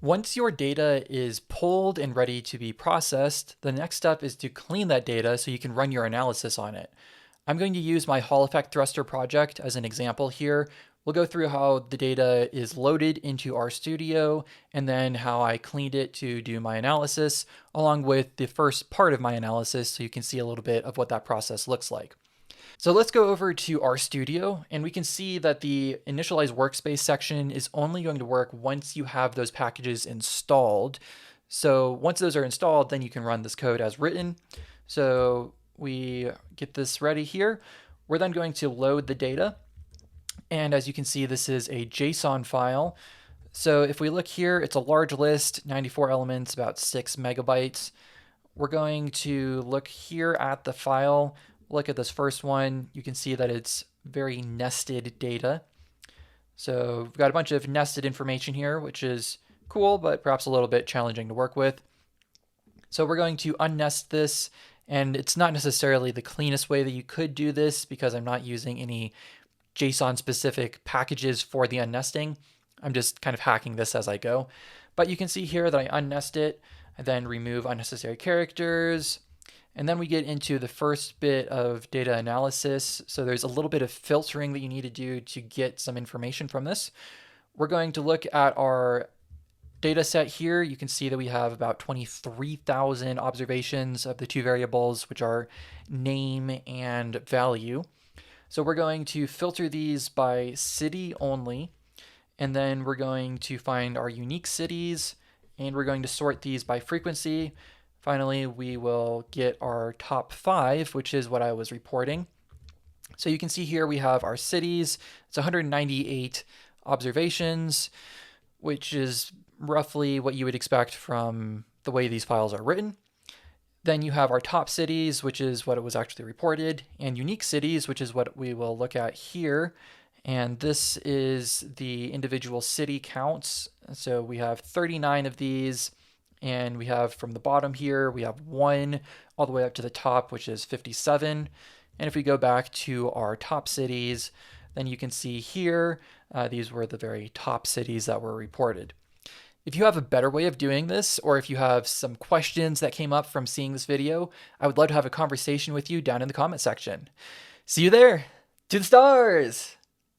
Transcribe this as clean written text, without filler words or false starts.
Once your data is pulled and ready to be processed, the next step is to clean that data so you can run your analysis on it. I'm going to use my Hall effect thruster project as an example here. We'll go through how the data is loaded into RStudio and then how I cleaned it to do my analysis, along with the first part of my analysis so you can see a little bit of what that process looks like. So let's go over to RStudio, and we can see that the initialize workspace section is only going to work once you have those packages installed. So once those are installed, then you can run this code as written. So we get this ready here. We're then going to load the data. And as you can see, this is a JSON file. So if we look here, it's a large list, 94 elements, about 6 megabytes. We're going to look here at the file. Look at this first one. You can see that it's very nested data. So we've got a bunch of nested information here, which is cool, but perhaps a little bit challenging to work with. So we're going to unnest this, and it's not necessarily the cleanest way that you could do this because I'm not using any JSON specific packages for the unnesting. I'm just kind of hacking this as I go. But you can see here that I unnest it, I then remove unnecessary characters, and then we get into the first bit of data analysis. So there's a little bit of filtering that you need to do to get some information from this. We're going to look at our data set here. You can see that we have about 23,000 observations of the two variables, which are name and value. So we're going to filter these by city only, and then we're going to find our unique cities, and we're going to sort these by frequency. Finally, we will get our top 5, which is what I was reporting. So you can see here we have our cities. It's 198 observations, which is roughly what you would expect from the way these files are written. Then you have our top cities, which is what it was actually reported, and unique cities, which is what we will look at here. And this is the individual city counts. So we have 39 of these. And we have from the bottom here, we have 1 all the way up to the top, which is 57. And if we go back to our top cities, then you can see here, these were the very top cities that were reported. If you have a better way of doing this, or if you have some questions that came up from seeing this video, I would love to have a conversation with you down in the comment section. See you there. To the stars!